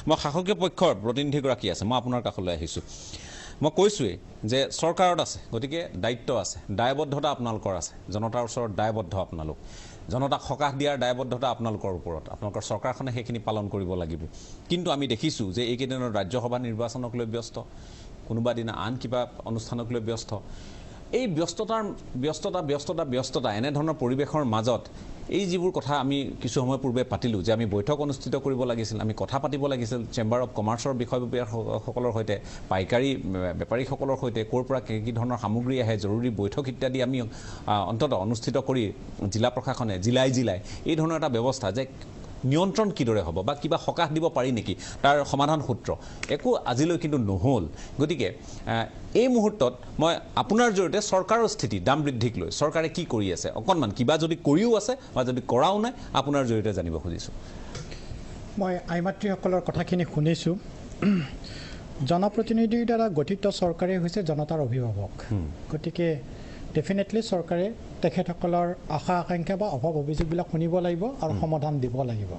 মই শাসকীয় পক্ষৰ প্ৰতিনিধিগৰাকী আছে মই আপোনাৰ কাষলৈ আহিছোঁ মই কৈছোঁৱেই যে চৰকাৰত আছে গতিকে দায়িত্ব আছে দায়বদ্ধতা আপোনালোকৰ আছে জনতাৰ ওচৰত দায়বদ্ধ আপোনালোক জনতাক সকাহ দিয়াৰ দায়বদ্ধতা আপোনালোকৰ ওপৰত আপোনালোকৰ চৰকাৰখনে সেইখিনি পালন কৰিব লাগিব কিন্তু আমি দেখিছোঁ যে এইকেইদিনত ৰাজ্যসভা নিৰ্বাচনক লৈ ব্যস্ত কোনোবা দিনা আন কিবা অনুষ্ঠানক লৈ ব্যস্ত এই ব্যস্ততা এনেধৰণৰ পৰিৱেশৰ মাজত এই যিবোৰ কথা আমি কিছু সময় পূৰ্বে পাতিলোঁ যে আমি বৈঠক অনুষ্ঠিত কৰিব লাগিছিল আমি কথা পাতিব লাগিছিল চেম্বাৰ অফ কমাৰ্চৰ বিষয়ববীয়াসকলৰ সৈতে পাইকাৰী বেপাৰীসকলৰ সৈতে ক'ৰ পৰা কি ধৰণৰ সামগ্ৰী আহে জৰুৰী বৈঠক ইত্যাদি আমি অন্ততঃ অনুষ্ঠিত কৰি জিলা প্ৰশাসনে জিলাই এই ধৰণৰ এটা ব্যৱস্থা যে নিয়ন্ত্ৰণ কিদৰে হ'ব বা কিবা সকাহ দিব পাৰি নেকি তাৰ সমাধান সূত্ৰ একো আজিলৈ কিন্তু নহ'ল গতিকে এই মুহূৰ্তত মই আপোনাৰ জৰিয়তে চৰকাৰৰ স্থিতি দাম বৃদ্ধিক লৈ চৰকাৰে কি কৰি আছে অকণমান কিবা যদি কৰিও আছে বা যদি কৰাও নাই আপোনাৰ জৰিয়তে জানিব খুজিছোঁ মই আইমাতৃসকলৰ কথাখিনি শুনিছোঁ জনপ্ৰতিনিধিৰ দ্বাৰা গঠিত চৰকাৰেই হৈছে জনতাৰ অভিভাৱক গতিকে ডেফিনেটলি চৰকাৰে তেখেতসকলৰ আশা আকাংক্ষা বা অভাৱ অভিযোগবিলাক শুনিব লাগিব আৰু সমাধান দিব লাগিব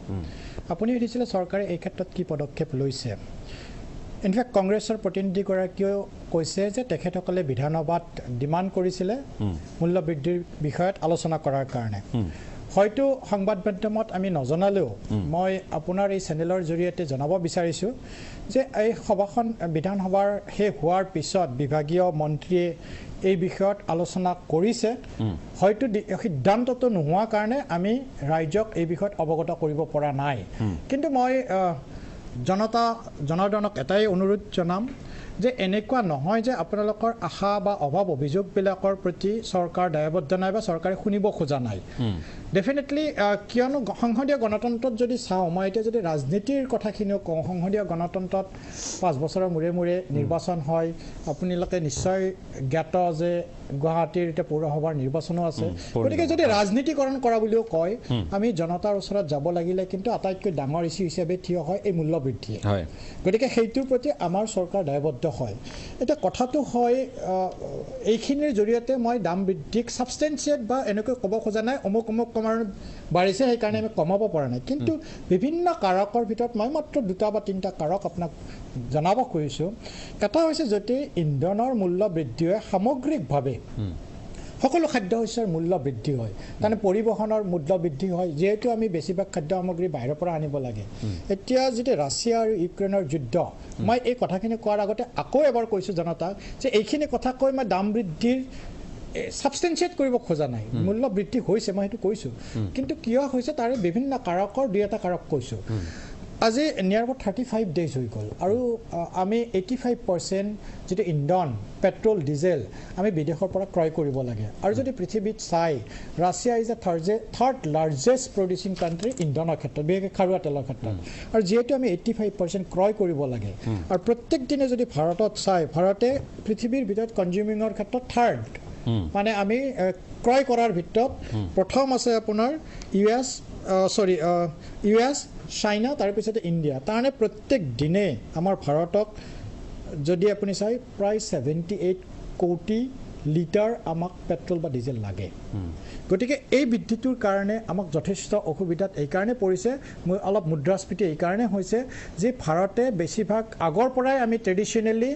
আপুনি সুধিছিলে চৰকাৰে এই ক্ষেত্ৰত কি পদক্ষেপ লৈছে ইনফেক্ট কংগ্ৰেছৰ প্ৰতিনিধিগৰাকীয়েও কৈছে যে তেখেতসকলে বিধানসভাত ডিমাণ্ড কৰিছিলে মূল্য বৃদ্ধিৰ বিষয়ত আলোচনা কৰাৰ কাৰণে হয়তো সংবাদ মাধ্যমত আমি নজনালেও মই আপোনাৰ এই চেনেলৰ জৰিয়তে জনাব বিচাৰিছোঁ যে এই সভাখন বিধানসভাৰ শেষ হোৱাৰ পিছত বিভাগীয় মন্ত্ৰীয়ে এই বিষয়ত আলোচনা কৰিছে হয়তো সিদ্ধান্তটো নোহোৱা কাৰণে আমি ৰাইজক এই বিষয়ত অৱগত কৰিব পৰা নাই কিন্তু মই জনাৰ্দনক এটাই অনুৰোধ জনাম যে এনেকুৱা নহয় যে আপোনালোকৰ আশা বা অভাৱ অভিযোগবিলাকৰ প্ৰতি চৰকাৰ দায়বদ্ধ নাই বা চৰকাৰে শুনিব খোজা নাই ডেফিনেটলি কিয়নো সংসদীয় গণতন্ত্ৰত যদি চাওঁ মই এতিয়া যদি ৰাজনীতিৰ কথাখিনিও কওঁ সংসদীয় গণতন্ত্ৰত 5 বছৰৰ মূৰে মূৰে নিৰ্বাচন হয় আপোনালোকে নিশ্চয় জ্ঞাত যে গুৱাহাটীৰ এতিয়া পৌৰসভাৰ নিৰ্বাচনো আছে গতিকে যদি ৰাজনীতিকৰণ কৰা বুলিও কয় আমি জনতাৰ ওচৰত যাব লাগিলে কিন্তু আটাইতকৈ ডাঙৰ ইছ্যু হিচাপে থিয় হয় এই মূল্য বৃদ্ধি গতিকে সেইটোৰ প্ৰতি আমাৰ চৰকাৰ দায়বদ্ধ হয় এতিয়া কথাটো হয় এইখিনিৰ জৰিয়তে মই দাম বৃদ্ধিক ছাবষ্টেঞ্চিয়েট বা এনেকৈ ক'ব খোজা নাই অমুক কমাৰ বাঢ়িছে সেইকাৰণে আমি কমাব পৰা নাই কিন্তু বিভিন্ন কাৰকৰ ভিতৰত মই মাত্ৰ 2টা বা 3টা কাৰক আপোনাক জনাব খুজিছোঁ এটা হৈছে যদি ইন্ধনৰ মূল্য বৃদ্ধি হয় সামগ্ৰিকভাৱে সকলো খাদ্য শস্যৰ মূল্য বৃদ্ধি হয় তাৰমানে পৰিবহণৰ মূল্য বৃদ্ধি হয় যিহেতু আমি বেছিভাগ খাদ্য সামগ্ৰী বাহিৰৰ পৰা আনিব লাগে এতিয়া যেতিয়া ৰাছিয়া আৰু ইউক্ৰেইনৰ যুদ্ধ মই এই কথাখিনি কোৱাৰ আগতে আকৌ এবাৰ কৈছোঁ জনতাক যে এইখিনি কথা কৈ মই দাম বৃদ্ধিৰ ছাবষ্টেঞ্চিয়েট কৰিব খোজা নাই মূল্য বৃদ্ধি হৈছে মই সেইটো কৈছোঁ কিন্তু কিয় হৈছে তাৰে বিভিন্ন কাৰকৰ 2এটা কাৰক কৈছোঁ আজি নিয়াৰ এবাউট 35 ডেজ হৈ গ'ল আৰু আমি 85% যিটো ইন্ধন পেট্ৰল ডিজেল আমি বিদেশৰ পৰা ক্ৰয় কৰিব লাগে আৰু যদি পৃথিৱীত চাই Russia is A third largest producing country ইন্ধনৰ ক্ষেত্ৰত বিশেষকৈ খাৰুৱা তেলৰ ক্ষেত্ৰত আৰু যিহেতু আমি 85% ক্ৰয় কৰিব লাগে আৰু প্ৰত্যেক দিনে যদি ভাৰতত চাই ভাৰতে পৃথিৱীৰ ভিতৰত কনজিউমিঙৰ ক্ষেত্ৰত থাৰ্ড মানে আমি ক্ৰয় কৰাৰ ভিতৰত প্ৰথম আছে আপোনাৰ ইউএছ চাইনা তাৰপিছতে ইণ্ডিয়া তাৰমানে প্ৰত্যেক দিনে আমাৰ ভাৰতক যদি আপুনি চাই প্ৰায় 78 কোটি লিটাৰ আমাক পেট্ৰল বা ডিজেল লাগে গতিকে এই বৃদ্ধিটোৰ কাৰণে আমাক যথেষ্ট অসুবিধাত এইকাৰণে পৰিছে অলপ মুদ্ৰাস্ফীতি এইকাৰণে হৈছে যে ভাৰতে বেছিভাগ আগৰ পৰাই আমি ট্ৰেডিশ্যনেলি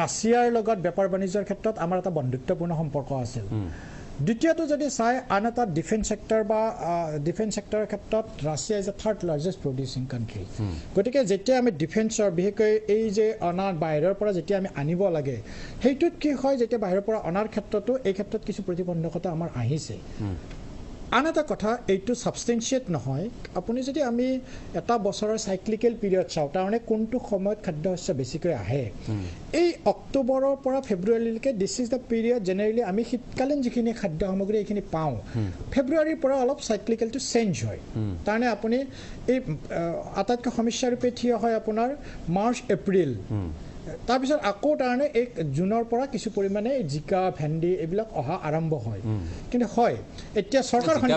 ৰাছিয়াৰ লগত বেপাৰ বাণিজ্যৰ ক্ষেত্ৰত আমাৰ এটা বন্ধুত্বপূৰ্ণ সম্পৰ্ক আছিল দ্বিতীয়টো যদি চাই আন এটা ডিফেন্স সেক্টৰৰ ক্ষেত্ৰত Russia is A third largest producing country গতিকে যেতিয়া আমি ডিফেন্সৰ বিশেষকৈ এই যে বাহিৰৰ পৰা যেতিয়া আমি আনিব লাগে সেইটোত কি হয় যেতিয়া বাহিৰৰ পৰা অনাৰ ক্ষেত্ৰতো এই ক্ষেত্ৰত কিছু প্ৰতিবন্ধকতা আমাৰ আহিছে আন এটা কথা এইটো ছাবষ্টেঞ্চিয়েট নহয় আপুনি যদি আমি এটা বছৰৰ চাইক্লিকেল পিৰিয়ড চাওঁ তাৰমানে কোনটো সময়ত খাদ্য শস্য বেছিকৈ আহে এই অক্টোবৰৰ পৰা ফেব্ৰুৱাৰীলৈকে this is the period generally আমি শীতকালীন যিখিনি খাদ্য সামগ্ৰী এইখিনি পাওঁ ফেব্ৰুৱাৰীৰ পৰা অলপ চাইক্লিকেলটো চেঞ্জ হয় তাৰমানে আপুনি এই আটাইতকৈ সমস্যাৰূপে থিয় হয় আপোনাৰ মাৰ্চ এপ্ৰিল তাৰপিছত আকৌ তাৰমানে 1 জুনৰ পৰা কিছু পৰিমাণে জিকা ভেন্দি এইবিলাক অহা আৰম্ভ হয় কিন্তু হয় এতিয়া চৰকাৰখন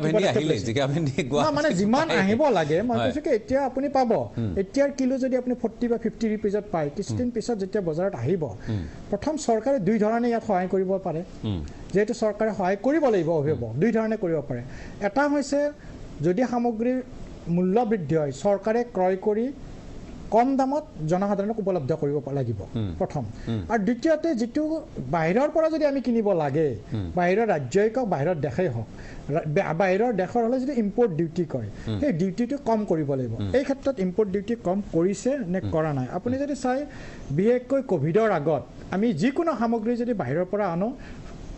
মানে যিমান আহিব লাগে মই কৈছোঁ কি এতিয়া আপুনি পাব এতিয়াৰ কিলো যদি আপুনি 40 বা 50 ৰুপিজত পায় কিছুদিন পিছত যেতিয়া বজাৰত আহিব প্ৰথম চৰকাৰে 2 ধৰণে ইয়াত সহায় কৰিব পাৰে যেহেতু চৰকাৰে সহায় কৰিব লাগিব অভিভাৱক 2 ধৰণে কৰিব পাৰে এটা হৈছে যদি সামগ্ৰীৰ মূল্য বৃদ্ধি হয় চৰকাৰে ক্ৰয় কৰি কম দামত জনসাধাৰণক উপলব্ধ কৰিব লাগিব প্ৰথম আৰু দ্বিতীয়তে যিটো বাহিৰৰ পৰা যদি আমি কিনিব লাগে বাহিৰৰ ৰাজ্যই কওক বাহিৰৰ দেশেই হওক বাহিৰৰ দেশৰ হ'লে যদি ইম্পৰ্ট ডিউটি কয় সেই ডিউটিটো কম কৰিব লাগিব এই ক্ষেত্ৰত ইম্পৰ্ট ডিউটি কম কৰিছে নে কৰা নাই আপুনি যদি চাই বিশেষকৈ কোভিডৰ আগত আমি যিকোনো সামগ্ৰী যদি বাহিৰৰ পৰা আনো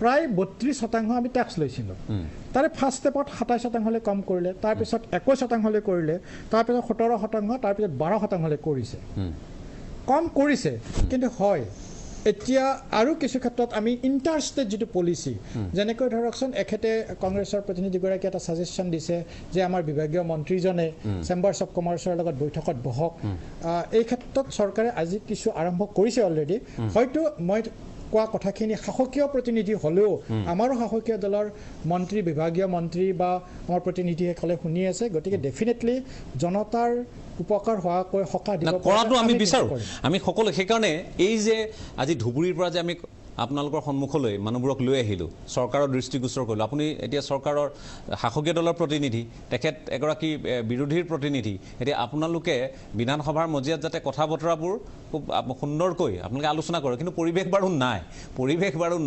প্ৰায় 32% আমি টেক্স লৈছিলোঁ তাৰে ফাৰ্ষ্ট ষ্টেপত 27%লৈ কম কৰিলে তাৰপিছত 21%লৈ কৰিলে তাৰপিছত 17% তাৰপিছত 12%লৈ কৰিছে কম কৰিছে কিন্তু হয় এতিয়া আৰু কিছু ক্ষেত্ৰত আমি ইণ্টাৰ ষ্টেট যিটো পলিচি যেনেকৈ ধৰকচোন এখেতে কংগ্ৰেছৰ প্ৰতিনিধিগৰাকী এটা ছাজেশ্যন দিছে যে আমাৰ বিভাগীয় মন্ত্ৰীজনে চেম্বাৰ্ছ অফ কমাৰ্চৰ লগত বৈঠকত বহক এই ক্ষেত্ৰত চৰকাৰে আজি কিছু আৰম্ভ কৰিছে অলৰেডি হয়তো মই কোৱা কথাখিনি শাসকীয় প্ৰতিনিধি হ'লেও আমাৰো শাসকীয় দলৰ মন্ত্ৰী বিভাগীয় মন্ত্ৰী বা আমাৰ প্ৰতিনিধিসকলে শুনি আছে গতিকে ডেফিনেটলি জনতাৰ উপকাৰ হোৱাকৈ সকাহ দিব কৰাটো আমি বিচাৰোঁ আমি সকলো সেইকাৰণে এই যে আজি ধুবুৰীৰ পৰা যে আমি আপোনালোকৰ সন্মুখলৈ মানুহবোৰক লৈ আহিলোঁ চৰকাৰৰ দৃষ্টিগোচৰ কৰিলোঁ আপুনি এতিয়া চৰকাৰৰ শাসকীয় দলৰ প্ৰতিনিধি তেখেত এগৰাকী বিৰোধীৰ প্ৰতিনিধি এতিয়া আপোনালোকে বিধানসভাৰ মজিয়াত যাতে কথা বতৰাবোৰ খুব সুন্দৰকৈ আপোনালোকে আলোচনা কৰে কিন্তু পৰিৱেশ বাৰু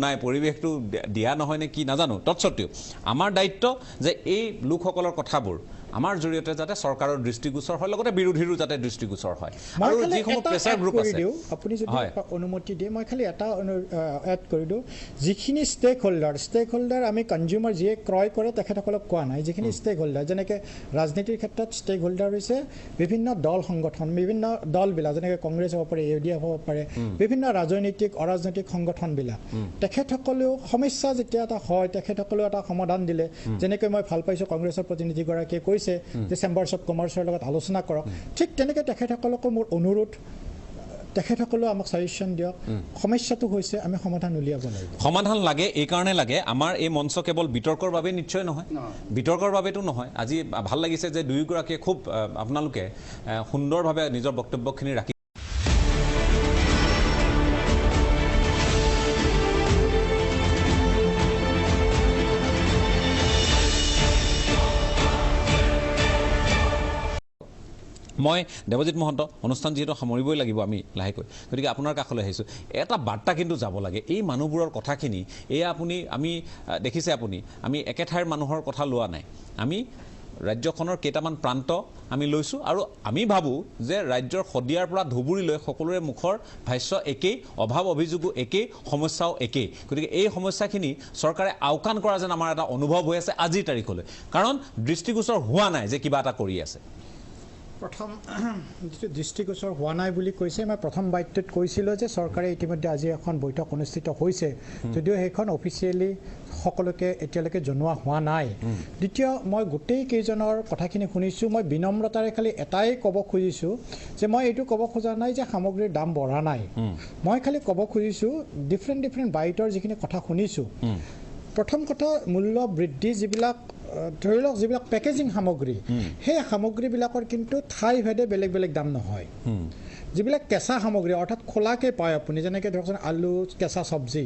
নাই পৰিৱেশটো দিয়া নহয় নে কি নাজানো তৎসত্ত্বেও আমাৰ দায়িত্ব যে এই লোকসকলৰ কথাবোৰ আমাৰ জৰিয়তে যাতে চৰকাৰৰ দৃষ্টিগোচৰ হয় লগতে বিৰোধীৰো যাতে দৃষ্টিগোচৰ হয় আৰু যিসমূহ প্ৰেছাৰ গ্ৰুপ আছে আপুনি যদি অনুমতি দিয়ে মই খালি এটা এড কৰি দিওঁ যিখিনি ষ্টেক হোল্ডাৰ আমি কনজিউমাৰ যিয়ে ক্ৰয় কৰে তেখেতসকলক কোৱা নাই যিখিনি ষ্টেক হোল্ডাৰ যেনেকৈ ৰাজনীতিৰ ক্ষেত্ৰত ষ্টেক হোল্ডাৰ হৈছে বিভিন্ন দল সংগঠন বিভিন্ন দলবিলাক যেনেকৈ কংগ্ৰেছ হ'ব পাৰে ইউডিএফ হ'ব পাৰে বিভিন্ন ৰাজনৈতিক অৰাজনৈতিক সংগঠনবিলাক তেখেতসকলেও সমস্যা যেতিয়া এটা হয় তেখেতসকলেও এটা সমাধান দিলে যেনেকৈ মই ভাল পাইছোঁ কংগ্ৰেছৰ প্ৰতিনিধিগৰাকীয়ে কৈছে যে চেম্বাৰ্ছ অফ কমাৰ্চৰ লগত আলোচনা কৰক ঠিক তেনেকৈ তেখেতসকলকো মোৰ অনুৰোধ তেখেতসকলেও আমাক ছাজেশ্যন দিয়ক সমস্যাটো হৈছে আমি সমাধান উলিয়াব লাগিব সমাধান লাগে এই কাৰণে লাগে আমাৰ এই মঞ্চ কেৱল বিতৰ্কৰ বাবে নিশ্চয় নহয় বিতৰ্কৰ বাবেতো নহয় আজি ভাল লাগিছে যে দুয়োগৰাকীয়ে খুব আপোনালোকে সুন্দৰভাৱে নিজৰ বক্তব্যখিনি ৰাখি মই দেৱজিৎ মহন্ত অনুষ্ঠান যিহেতু সামৰিবই লাগিব আমি লাহেকৈ গতিকে আপোনাৰ কাষলৈ আহিছোঁ এটা বাৰ্তা কিন্তু যাব লাগে এই মানুহবোৰৰ কথাখিনি এয়া আমি দেখিছে আমি একে ঠাইৰ মানুহৰ কথা লোৱা নাই আমি ৰাজ্যখনৰ কেইটামান প্ৰান্ত আমি লৈছোঁ আৰু আমি ভাবোঁ যে ৰাজ্যৰ শদিয়াৰ পৰা ধুবুৰীলৈ সকলোৰে মুখৰ ভাষ্য একেই অভাৱ অভিযোগো একেই সমস্যাও একেই গতিকে এই সমস্যাখিনি চৰকাৰে আওকাণ কৰা যেন আমাৰ এটা অনুভৱ হৈ আছে আজিৰ তাৰিখলৈ কাৰণ দৃষ্টিগোচৰ হোৱা নাই যে কিবা এটা কৰি আছে প্ৰথম যিটো দৃষ্টিগোচৰ হোৱা নাই বুলি কৈছে মই প্ৰথম বাক্যটোত কৈছিলোঁ যে চৰকাৰে ইতিমধ্যে আজি এখন বৈঠক অনুষ্ঠিত হৈছে যদিও সেইখন অফিচিয়েলি সকলোকে এতিয়ালৈকে জনোৱা হোৱা নাই দ্বিতীয় মই গোটেই কেইজনৰ কথাখিনি শুনিছোঁ মই বিনম্ৰতাৰে খালি এটাই ক'ব খুজিছোঁ যে মই এইটো ক'ব খোজা নাই যে সামগ্ৰীৰ দাম বঢ়া নাই মই খালি ক'ব খুজিছোঁ ডিফাৰেণ্ট বাইটৰ যিখিনি কথা শুনিছোঁ প্ৰথম কথা মূল্য বৃদ্ধি যিবিলাক ধৰি লওক যিবিলাক পেকেজিং সামগ্ৰী সেই সামগ্ৰীবিলাকৰ কিন্তু ঠাই ভেদে বেলেগ বেলেগ দাম নহয় যিবিলাক কেঁচা সামগ্ৰী অৰ্থাৎ খোলাকৈ পায় আপুনি যেনেকৈ ধৰকচোন আলু কেঁচা চব্জি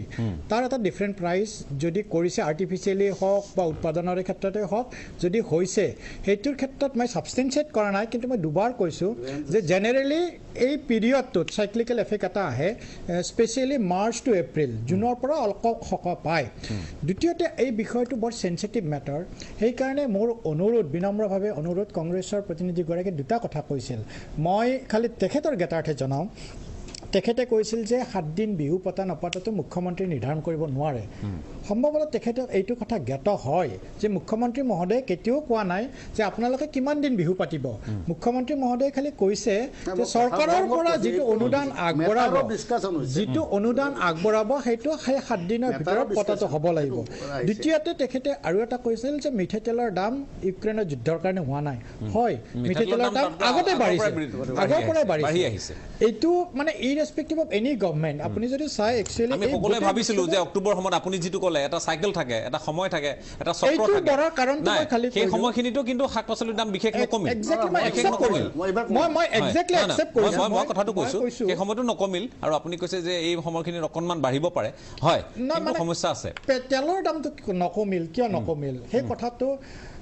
তাৰ এটা ডিফাৰেণ্ট প্ৰাইচ যদি কৰিছে আৰ্টিফিচিয়েলি হওক বা উৎপাদনৰ ক্ষেত্ৰতে হওক যদি হৈছে সেইটোৰ ক্ষেত্ৰত মই ছাবষ্টেঞ্চিয়েট কৰা নাই কিন্তু মই দুবাৰ কৈছোঁ যে জেনেৰেলি এই পিৰিয়ডটোত চাইক্লিকেল এফেক্ট এটা আহে স্পেচিয়েলি মাৰ্চ টু এপ্ৰিল জুনৰ পৰা অলপ পায় দ্বিতীয়তে এই বিষয়টো বৰ চেঞ্চিটিভ মেটাৰ সেইকাৰণে মোৰ অনুৰোধ বিনম্ৰভাৱে অনুৰোধ কংগ্ৰেছৰ প্ৰতিনিধিগৰাকীয়ে দুটা কথা কৈছিল মই খালি তেখেতৰ জ্ঞাতাৰ্থে জনাওঁ তেখেতে কৈছিল যে 7 দিন বিহু পতা নপতাটো মুখ্যমন্ত্ৰী নিৰ্ধাৰণ কৰিব নোৱাৰে সম্ভৱতঃ তেখেতে এইটো কথা জ্ঞাত হয় যে মুখ্যমন্ত্ৰী মহোদয়ে কেতিয়াও কোৱা নাই যে আপোনালোকে কিমান দিন বিহু পাতিব মুখ্যমন্ত্ৰী মহোদয়ে খালি কৈছে যে চৰকাৰৰ পৰা যিটো অনুদান আগবঢ়াব সেইটো সেই 7 দিনৰ ভিতৰত পতাটো হ'ব লাগিব দ্বিতীয়তে তেখেতে আৰু এটা কৈছিল যে মিঠাতেলৰ দাম ইউক্ৰেইনৰ যুদ্ধৰ কাৰণে হোৱা নাই হয় মিঠাতেলৰ দাম আগতে বাঢ়িছে আগৰ পৰাই বাঢ়ি আহিছে এইটো মানে irrespective of any government আপুনি যদি চাই একচুয়ালি আমি সকলোৱে ভাবিছিলো যে অক্টোবৰ সময়ত আপুনি যেটো ক'লে এটা সাইকেল থাকে এটা সময় থাকে এটা চক্ৰ থাকে এইটো বড় কাৰণটো মই খালি সেই সময়খিনিটো কিন্তু শাক-পাচলিৰ দাম বিশেষ নকমিল মই এক্স্যাক্টলি একসেপ্ট কৰিছো মই কথাটো কৈছো সেই সময়টো নকমিল আৰু আপুনি কৈছে যে এই সময়খিনি অকনমান বাঢ়িব পাৰে হয় কিন্তু সমস্যা আছে তেলৰ দামটো নকমিল কিয় নকমিল সেই কথাটো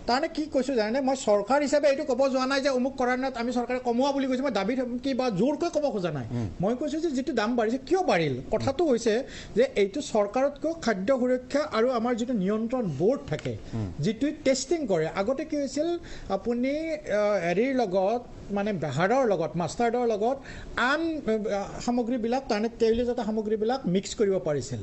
তাৰমানে কি কৈছোঁ জানে মই চৰকাৰ হিচাপে এইটো ক'ব যোৱা নাই যে অমুক কৰাৰ নাত আমি চৰকাৰে কমোৱা বুলি কৈছোঁ মই দাবী কি বা জোৰকৈ ক'ব খোজা নাই মই কৈছোঁ যে যিটো দাম বাঢ়িছে কিয় বাঢ়িল কথাটো হৈছে যে এইটো চৰকাৰতকৈ খাদ্য সুৰক্ষা আৰু আমাৰ যিটো নিয়ন্ত্ৰণ বৰ্ড থাকে যিটো টেষ্টিং কৰে আগতে কি হৈছিল আপুনি হেৰিৰ লগত মানে বেহাৰৰ লগত মাষ্টাৰ্ডৰ লগত আন সামগ্ৰীবিলাক তাৰমানে তেলজাত সামগ্ৰীবিলাক মিক্স কৰিব পাৰিছিল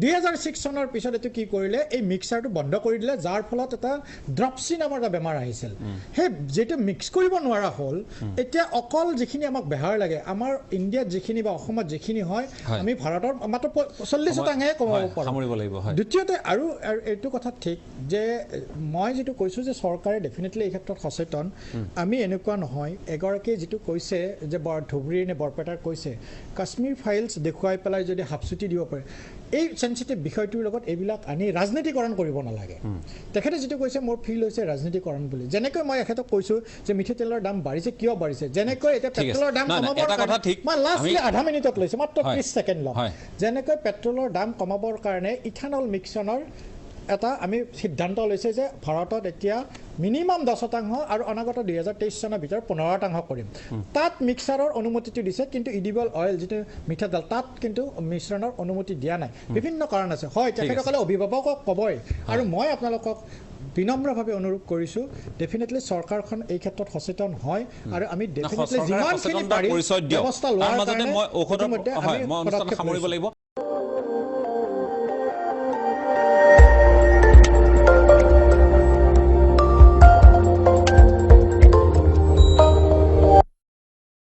2006 চনৰ পিছত এইটো কি কৰিলে এই মিক্সাৰটো বন্ধ কৰি দিলে যাৰ ফলত এটা ড্ৰপচি নামৰ এটা বেমাৰ আহিছিল সেই যেটো মিক্স কৰিব নোৱাৰা হ'ল এতিয়া অকল যিখিনি আমাক বেহাৰ লাগে আমাৰ ইণ্ডিয়াত যিখিনি বা অসমত যিখিনি হয় আমি ভাৰতৰ মাত্ৰ 40% কমাব পাৰোঁ দ্বিতীয়তে আৰু এইটো কথা ঠিক যে মই যেটো কৈছোঁ যে চৰকাৰে ডেফিনেটলি এই ক্ষেত্ৰত সচেতন আমি এনেকুৱা নহয় এগৰাকী যেটো কৈছে যে ধুবুৰী নে বৰপেটাৰ কৈছে কাশ্মীৰ ফাইলছ দেখুৱাই পেলাই যদি হাফচুটি দিব পাৰে এই সেনসিটিভ বিষয়টোৰ লগত এইবিলাক আনি ৰাজনীতিকৰণ কৰিব নালাগে তেখেতে যেটো কৈছে মোৰ ফিল হৈছে ৰাজনীতিকৰণ বুলি যেনেকৈ মই এখেতক কৈছোঁ যে মিঠা তেলৰ দাম বাঢ়িছে কিয় বাঢ়িছে যেনেকৈ এটা পেট্ৰলৰ দাম কমাবৰ কাৰণে মই লাষ্টলি আধা মিনিটত লৈছোঁ মাত্ৰ 30 ছেকেণ্ড লওঁ যেনেকৈ পেট্ৰলৰ দাম কমাবৰ কাৰণে ইথানল মিক্সনৰ এটা আমি সিদ্ধান্ত লৈছে যে ভাৰতত এতিয়া মিনিমাম 10% আৰু অনাগত 2023 চনৰ ভিতৰত 15% কৰিম তাত মিক্সাৰৰ অনুমতিটো দিছে কিন্তু ইডিবল অইল যেটো মিঠা তেল তাত কিন্তু মিশ্ৰণৰ অনুমতি দিয়া নাই বিভিন্ন কাৰণ আছে হয় তেখেতসকলে অভিভাৱকক ক'বই আৰু মই আপোনালোকক বিনম্ৰভাৱে অনুৰোধ কৰিছোঁ ডেফিনেটলি চৰকাৰখন এই ক্ষেত্ৰত সচেতন হয় আৰু আমি ডেফিনেটলি যিমানখিনি পাৰি ব্যৱস্থা লোৱাৰ কাৰণে মই ঔষধৰ মই অনুষ্ঠান সামৰিব লাগিব